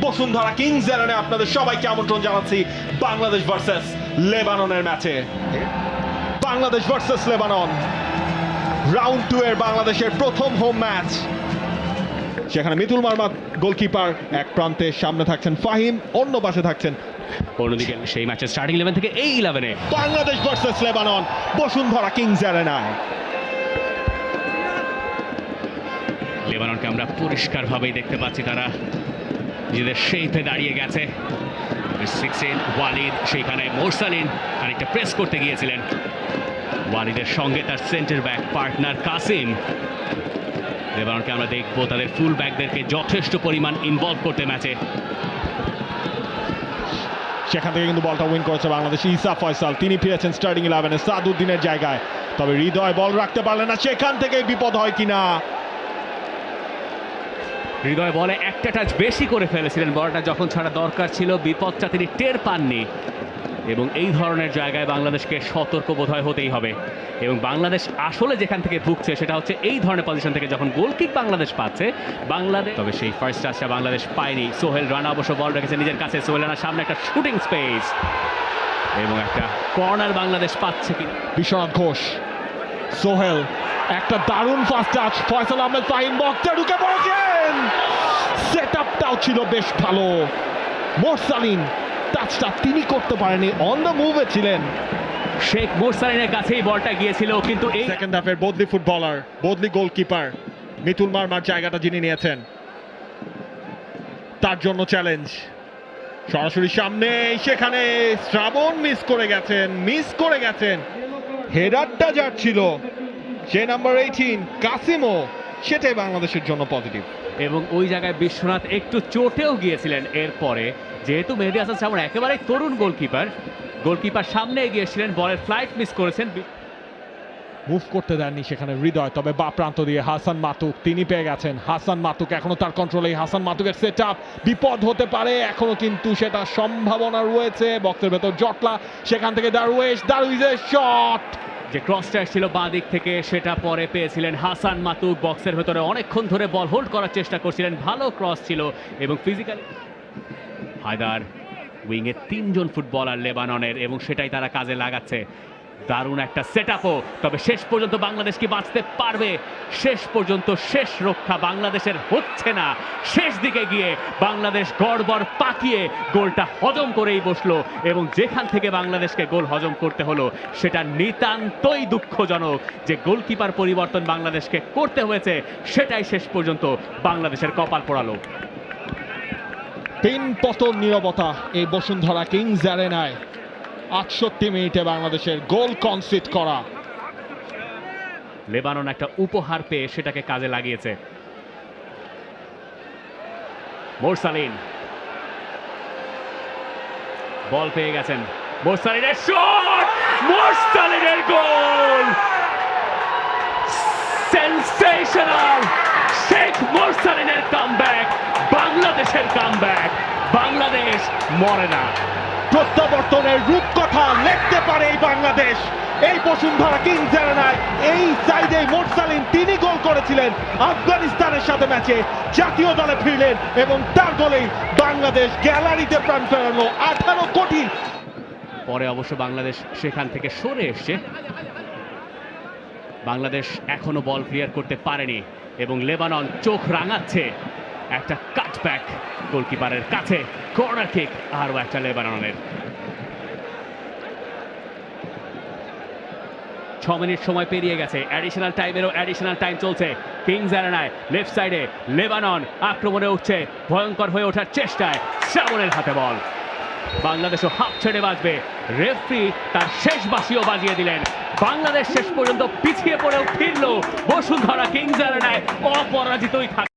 Bashundhara Kings এলেভেনে আপনাদের সবাইকে আমন্ত্রণ জানাচ্ছি বাংলাদেশ ভার্সেস লেবাননের ম্যাচে। বাংলাদেশ ভার্সেস লেবানন রাউন্ড 2 এর বাংলাদেশের প্রথম হোম ম্যাচ। সেখানে মিতুল মার্মা গোলকিপার, এক প্রান্তে সামনে থাকছেন ফাহিম, অন্য পাশে থাকছেন অন্যদিকে সেই ম্যাচের স্টার্টিং 11 থেকে এই 11-এ Bangladesh versus Lebanon Bashundhara Kings এলেভেনায়। লেবাননকে আমরা পরিষ্কারভাবেই দেখতে পাচ্ছি, তারা নিজেদের শেপে দাঁড়িয়ে গেছে। 16 ওয়ালিদ, সেইখানে মোরসালিন খানিকটা প্রেস করতে গিয়েছিলেন। ওয়ালিদের সঙ্গে তার সেন্টার ব্যাক পার্টনার কাসিম। লেবাননকে আমরা দেখবো তাদের ফুল ব্যাকদেরকে যথেষ্ট পরিমাণ ইনভলভ করতে ম্যাচে। সেখান থেকে কিন্তু বলটা উইন করেছে বাংলাদেশ। ইসা ফয়সাল, তিনি ফিরেছেন স্টার্টিং 11-এ সাদউদ্দিনের জায়গায়, তবে হৃদয় বল রাখতে পারলেন না। সেখান থেকে বিপদ হয় কিনা, হৃদয় বলে একটা টাচ বেশি করে ফেলেছিলেন, বলটা যখন ছাড়া দরকার ছিল বিপদটা তিনি টের পাননি। এবং এই ধরনের জায়গায় বাংলাদেশকে সতর্ক বোধহয় হতেই হবে। এবং বাংলাদেশ আসলে যেখান থেকে ভুগছে সেটা হচ্ছে এই ধরনের পজিশন থেকে, যখন গোলকিক বাংলাদেশ পাচ্ছে বাংলাদেশ, তবে সেই ফার্স্ট টাচটা বাংলাদেশ পায়নি। সোহেল রানা অবশ্য বল রেখেছে নিজের কাছে। সোহেল রানার সামনে একটা শুটিং স্পেস এবং একটা কর্নার বাংলাদেশ পাচ্ছে কিনা। বিশ্বনাথ ঘোষ, সোহেল, একটা দারুণ ফাস্ট টাচ, ফয়সাল আহমেদ ফাহিম বক্সে ঢুকে পড়েছেন। সেটআপটাও ছিল বেশ ভালো। মোরসালিন টাচটা তিনি করতে পারেনি, অন দ্য মুভে ছিলেন। শেখ মোরসালিনের কাছেই বলটা গিয়েছিল, কিন্তু এই সেকেন্ড হাফের বদলি ফুটবলার, বদলি গোলকিপার মিতুল মার্মার জায়গাটা যিনি নিয়েছেন, তার জন্য চ্যালেঞ্জ সরাসরি সামনে। সেখানে শ্রাবণ মিস করে গেছেন। হেডারটা যার ছিল সে নাম্বার 18 কাসিমও, সেটাই বাংলাদেশের জন্য পজিটিভ। এবং ওই জায়গায় বিশ্বনাথ একটু চোটেও গিয়েছিলেন। এরপরে যেহেতু মেহেদী হাসান শ্রাবণ একেবারে তরুণ গোলকিপার সামনে এগিয়েছিলেন, বলের ফ্লাইট মিস করেছেন। মুভ করতে দেননি সেখানে হৃদয়, তবে বা প্রান্ত দিয়ে হাসান মাতুক, তিনি পেয়ে গেছেন। হাসান মাতুক এখনো তার কন্ট্রোলে। হাসান মাতুকের সেট আপ, বিপদ হতে পারে এখনো, কিন্তু সেটা সম্ভাবনা রয়েছে। বক্সের ভেতর জটলা, সেখান থেকে দারুইজের শট, যে ক্রসটা ছিল বাঁ দিক থেকে সেটা পরে পেয়েছিলেন হাসান মাতুক। বক্সের ভেতরে অনেকক্ষণ ধরে বল হোল্ড করার চেষ্টা করছিলেন, ভালো ক্রস ছিল এবং ফিজিক্যালি হায়দার উইংয়ে 3 জন ফুটবলার লেবাননের, এবং সেটাই তারা কাজে লাগাচ্ছে। দারুণ একটা সেটআপও, তবে শেষ পর্যন্ত বাংলাদেশ কি বাঁচতে পারবে? শেষ পর্যন্ত শেষ রক্ষা বাংলাদেশের হচ্ছে না। শেষ দিকে গিয়ে বাংলাদেশ গড়বড় পাকিয়ে গোলটা হজম করেই বসলো, এবং যেখান থেকে বাংলাদেশকে গোল হজম করতে হলো সেটা নিতান্তই দুঃখজনক। যে গোলকিপার পরিবর্তন বাংলাদেশকে করতে হয়েছে সেটাই শেষ পর্যন্ত বাংলাদেশের কপাল পোড়ালো। 3 পতন নীরবতা এই বসুন্ধরা কিংস অ্যারেনায়। 68 মিনিটে বাংলাদেশের গোল কনসিড করা। লেবানন একটা উপহার পেয়ে সেটাকে কাজে লাগিয়েছে। মোরসালিন বল পেয়ে গেছেন, মোরসালিনের শট, মোরসালিনের গোল, সেনসেশনাল। শেখ মোরসালিনের কামব্যাক, বাংলাদেশের কামব্যাক। বাংলাদেশ মরে না। প্রত্যাবর্তনের রূপকথা লিখতে পারে এই বাংলাদেশ। এই বসুন্ধরা কিংস অ্যারেনায় এই সাইডে মোরসালিন, তিনি গোল করেছিলেন আফগানিস্তানের সাথে ম্যাচে, জাতীয় দলে ফিরলেন এবং তার গোলেই বাংলাদেশ গ্যালারিতে প্রাণ ফেরানো। 18 কোটি। পরে অবশ্য বাংলাদেশ সেখান থেকে সরে এসছে। বাংলাদেশ এখনো বল ক্লিয়ার করতে পারেনি এবং লেবানন চোখ রাঙাচ্ছে। একটা কাটব্যাক গোলকিপারের কাছে, কর্নার কিক আরও একটা লেবাননের। 6 মিনিট সময় পেরিয়ে গেছে, অ্যাডিশনাল টাইম চলছে কিংস অ্যারেনায়। লেফট সাইডে লেবানন আক্রমণে উঠছে, ভয়ঙ্কর হয়ে ওঠার চেষ্টায়। শ্রাবণের হাতে বল, বাংলাদেশও হাফ ছেড়ে বাজবে। রেফারি তার শেষ বাঁশিও বাজিয়ে দিলেন। বাংলাদেশ শেষ পর্যন্ত পিছিয়ে পড়েও ফিরল বসুন্ধরা কিংস অ্যারেনায়, অপরাজিতই থাকে।